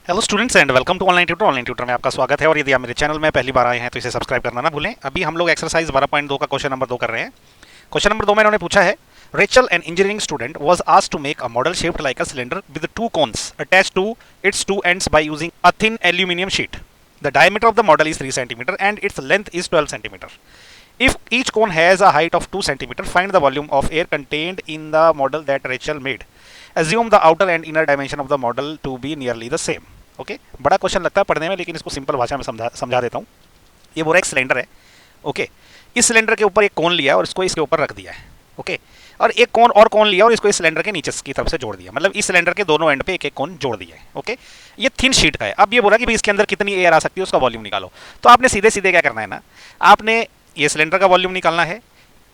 Hello students and welcome to online tutor में आपका स्वागत है। और यदि आप मेरे चैनल में पहली बार आए हैं तो इसे सब्सक्राइब करना ना भूलें। अभी हम लोग एक्सरसाइज 12.2 का क्वेश्चन नंबर 2 कर रहे हैं। क्वेश्चन नंबर 2 में इन्होंने पूछा है, Rachel an engineering student was asked to make a model shaped like a cylinder with two cones attached to its two ends by using a thin aluminium sheet. The diameter of the model is 3 cm and its length is 12 cm. If each cone has a height of 2 cm, find the volume of air contained in the model that Rachel made. Assume the outer and inner dimension of the model to be nearly the same. Okay बड़ा question लगता है पढ़ने में, लेकिन इसको simple भाषा में समझा देता हूँ। ये बोरा एक सिलेंडर है। ओके, इस सिलेंडर के ऊपर एक कोन लिया और इसको इसके ऊपर रख दिया है। ओके, और एक कोन और कोन लिया और इसको इस सिलेंडर के नीचे की तरफ से जोड़ दिया, मतलब इस सिलेंडर के दोनों एंड पे एक एक कोन जोड़ दिया है। ओके, ये थिन शीट का है। अब ये बोला कि भाई इसके अंदर कितनी एयर आ सकती है, उसका वॉल्यूम निकालो। तो आपने सीधे सीधे क्या करना है ना, आपने ये सिलेंडर का वॉल्यूम निकालना है,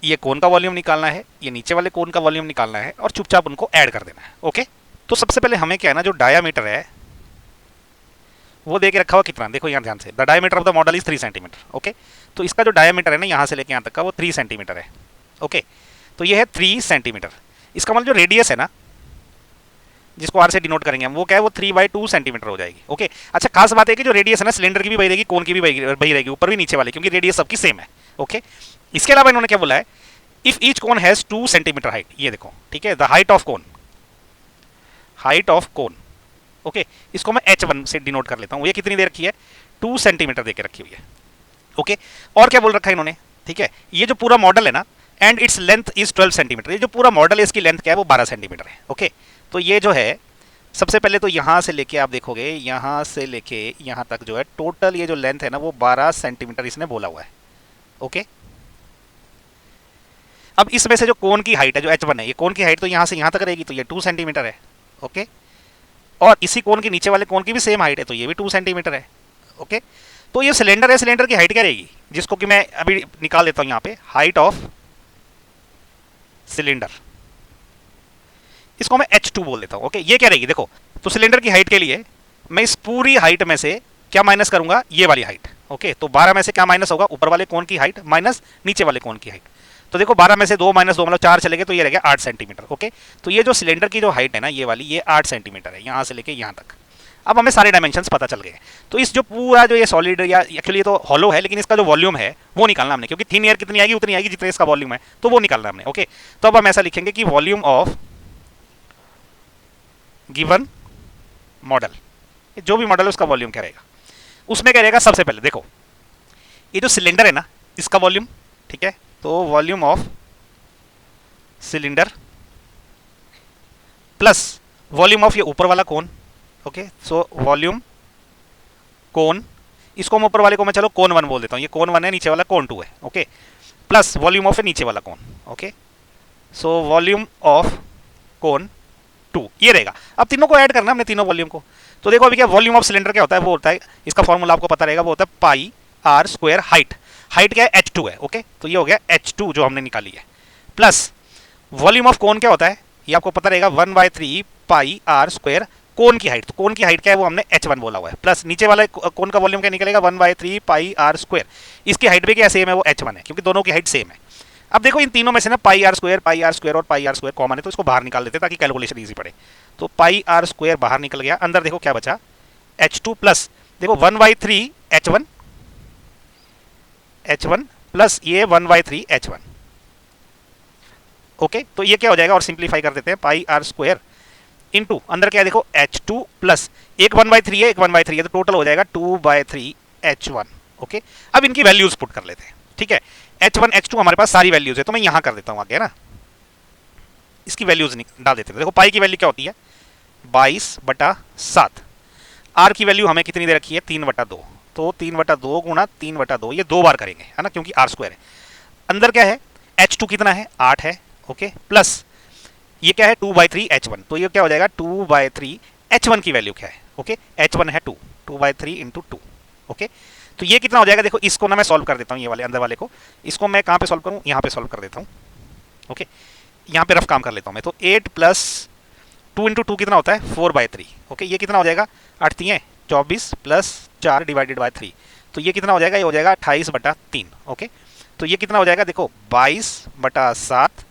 ये कोन का वॉल्यूम निकालना है, ये नीचे वाले कोन का वॉल्यूम निकालना है और चुपचाप उनको ऐड कर देना है। ओके, तो सबसे पहले हमें क्या है ना, जो डायामीटर है वो दे के रखा हुआ कितना, देखो यहाँ ध्यान से, the diameter of the model is 3 cm। Okay, तो इसका जो डायमीटर है ना यहाँ से लेके यहाँ तक का वो 3 cm है। ओके, तो ये है 3 cm। इसका मतलब जो रेडियस है ना, जिसको आर से डिनोट करेंगे हम, वो क्या है, वो 3/2 cm हो जाएगी। ओके, अच्छा खास बात है कि जो रेडियस है ना, सिलेंडर की भी वही रहेगी, कोन की भी वही रहेगी, ऊपर भी नीचे वाली, क्योंकि रेडियस सबकी सेम है। ओके, इसके अलावा इन्होंने क्या बोला है, if each cone has 2 cm height, ये देखो ठीक है, the height of cone, height of cone. Okay, इसको मैं h1 से डिनोट कर लेता हूँ। ये कितनी दे रखी है, 2 cm दे के रखी हुई है। ओके, और क्या बोल रखा है इन्होंने, ठीक है, ये जो पूरा मॉडल है ना, and its length is 12 cm, ये जो पूरा मॉडल है इसकी लेंथ क्या है, वो 12 cm है। ओके, तो ये जो है सबसे पहले तो यहाँ से लेके आप देखोगे, यहाँ से लेके यहाँ तक जो है टोटल ये जो लेंथ है ना, वो 12 cm इसने बोला हुआ है। ओके, अब इसमें से जो कोन की हाइट है, जो h1 है, ये कोन की हाइट तो यहाँ से यहाँ तक रहेगी, तो ये 2 cm है। ओके, और इसी कोन के नीचे वाले कोन की भी सेम हाइट है, तो ये भी 2 cm है। ओके, तो ये सिलेंडर है, सिलेंडर की हाइट क्या रहेगी, जिसको कि मैं अभी निकाल देता हूं यहाँ पे, हाइट ऑफ सिलेंडर, इसको मैं h2 बोल देता हूं। ओके, ये क्या रहेगी, देखो, तो सिलेंडर की हाइट के लिए मैं इस पूरी हाइट में से क्या माइनस करूंगा, ये वाली हाइट। ओके, तो 12 में से क्या माइनस होगा, ऊपर वाले कोन की हाइट माइनस नीचे वाले कोन की हाइट। तो देखो 12 में से 2 माइनस 2 मतलब 4 चले गए, तो ये रह गया 8 cm। ओके, तो ये जो सिलेंडर की जो हाइट है ना, ये वाली, ये 8 cm है, यहाँ से लेके यहाँ तक। अब हमें सारे डायमेंशंस पता चल गए। तो इस जो पूरा जो ये सॉलिड, या एक्चुअली ये तो हॉलो है, लेकिन इसका जो वॉल्यूम है वो निकालना हमने, क्योंकि थिन एयर कितनी आएगी उतनी आएगी जितना इसका वॉल्यूम है, तो वो निकालना हमने। ओके, तो अब हम ऐसा लिखेंगे कि वॉल्यूम ऑफ गिवन मॉडल, जो भी मॉडल है उसका वॉल्यूम क्या रहेगा, उसमें क्या रहेगा, सबसे पहले देखो ये जो सिलेंडर है ना, इसका वॉल्यूम, ठीक है, तो volume of cylinder plus volume of ये ऊपर वाला कोन। ओके, सो वॉल्यूम कोन, इसको मैं ऊपर वाले को मैं चलो कोन 1 बोल देता हूँ, ये कोन 1 है, नीचे वाला कोन 2 है। ओके, प्लस वॉल्यूम ऑफ नीचे वाला cone. Okay, so volume of cone 2 ये रहेगा। अब तीनों को ऐड करना हमने, तीनों वॉल्यूम को। तो देखो अभी क्या, वॉल्यूम ऑफ सिलेंडर क्या होता है, वो होता है, इसका फॉर्मूला आपको पता रहेगा, वो होता है पाई आर स्क्वायर हाइट। हाइट क्या है, h2 है। ओके, तो ये हो गया h2 जो हमने निकाली है, प्लस वॉल्यूम ऑफ कोन क्या होता है, ये आपको पता रहेगा, 1/3 पाई आर स्क्वायर कोन की हाइट। तो कोन की हाइट क्या है, वो हमने h1 बोला हुआ है, प्लस नीचे वाला कोन का वॉल्यूम क्या निकलेगा, 1/3 पाई आर स्क्वायर, इसकी हाइट भी क्या सेम है, वो h1 है, क्योंकि दोनों की हाइट सेम है। अब देखो इन तीनों में से ना पाई आर स्क्वायर और पाई आर स्क्वायर कॉमन है, तो इसको बाहर निकाल देते हैं ताकि कैलकुलेशन इजी पड़े। तो पाई आर स्क्वायर बाहर निकल गया, अंदर देखो क्या बचा, h2 प्लस देखो 1/3 h1 प्लस ये 1/3 h1। ओके, तो ये क्या हो जाएगा, और सिंप्लीफाई कर देते हैं, पाई आर स्क्वायर इंटू अंदर क्या है देखो h2 प्लस एक 1/3 है, एक 1/3 है, तो टोटल हो जाएगा 2/3 h1। ओके, अब इनकी वैल्यूज पुट कर लेते हैं। ठीक है, h1 h2 हमारे पास सारी वैल्यूज है, तो मैं यहां कर देता हूं आगे ना, इसकी वैल्यूज डाल देते हैं। देखो पाई की वैल्यू क्या होती है, 22/7। आर की वैल्यू हमें कितनी दे रखी है, 3/2, तो 3/2 गुणा 3/2, ये 2 बार करेंगे है ना, क्योंकि आर स्क्वायर है। अंदर क्या है, h2 कितना है, 8 है। ओके, प्लस ये क्या है, 2/3 h1, तो ये क्या हो जाएगा, 2/3 h1 की वैल्यू क्या है, ओके, h1 है 2/3 इंटू 2। ओके, तो ये कितना हो जाएगा, देखो इसको ना मैं सॉल्व कर देता हूँ, ये वाले अंदर वाले को, इसको मैं कहाँ पे सॉल्व करूँ, यहाँ पे सॉल्व कर देता हूँ। ओके, यहाँ पे रफ काम कर लेता हूँ मैं, तो 8 प्लस 2 इंटू 2 कितना होता है, 4/3। ओके, ये कितना हो जाएगा, 8 3 24 प्लस 4 डिवाइडेड बाय 3, तो ये कितना हो जाएगा, ये हो जाएगा 28/3। ओके, तो ये कितना हो जाएगा, देखो 22/7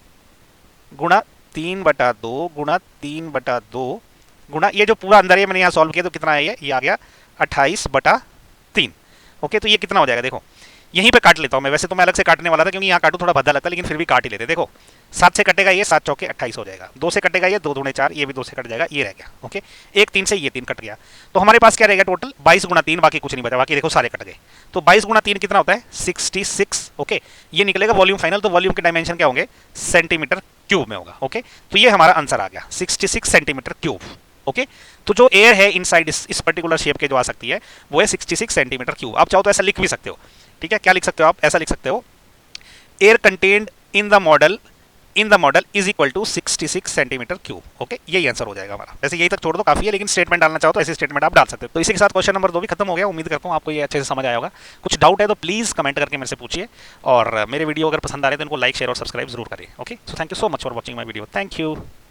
गुणा 3/2 गुणा 3/2 गुणा ये जो पूरा अंदर है मैंने यहाँ सॉल्व किया तो कितना है ये आ गया 28/3। ओके, तो ये कितना हो जाएगा देखो, यहीं पे काट लेता हूँ मैं, वैसे तो मैं अलग से काटने वाला था क्योंकि यहाँ काटूँ थोड़ा भद्दा लगता है, लेकिन फिर भी काट ही लेते। देखो 7 से कटेगा ये, 7 चौके 28 हो जाएगा, 2 से कटेगा ये, 2 दूने 4, ये भी 2 से कट जाएगा, ये रह गया। ओके, एक 3 से ये 3 कट गया, तो हमारे पास क्या रहेगा टोटल 22 गुणा 3, बाकी कुछ नहीं बचा, बाकी देखो सारे कट गए। तो 22 गुणा 3 कितना होता है 66। ओके, ये निकलेगा वॉल्यूम फाइनल, तो वॉल्यूम के डायमेंशन क्या होंगे सेंटीमीटर क्यूब में होगा। ओके, तो ये हमारा आंसर आ गया 66 सेंटीमीटर क्यूब। ओके, तो जो एयर है इनसाइड इस पर्टिकुलर शेप के जो आ सकती है वो है 66 सेंटीमीटर क्यूब। आप चाहो तो ऐसा लिख भी सकते हो, ठीक है, क्या लिख सकते हो आप, ऐसा लिख सकते हो air contained in the model is equal to 66 centimetre cube. Okay, यही आंसर हो जाएगा हमारा। वैसे यही तक छोड़ दो काफी है, लेकिन स्टेटमेंट डालना चाहो तो ऐसे स्टेटमेंट आप डाल सकते हो। तो इसी के साथ क्वेश्चन नंबर 2 भी खत्म हो गया। उम्मीद करता हूँ आपको ये अच्छे से समझ आया होगा। कुछ डाउट है तो प्लीज कमेंट करके मेरे से पूछिए, और मेरे वीडियो अगर पसंद आ रहे तो इनको लाइक शेयर और सब्सक्राइब जरूर करें। Okay, so thank you so much for watching my video. Thank you.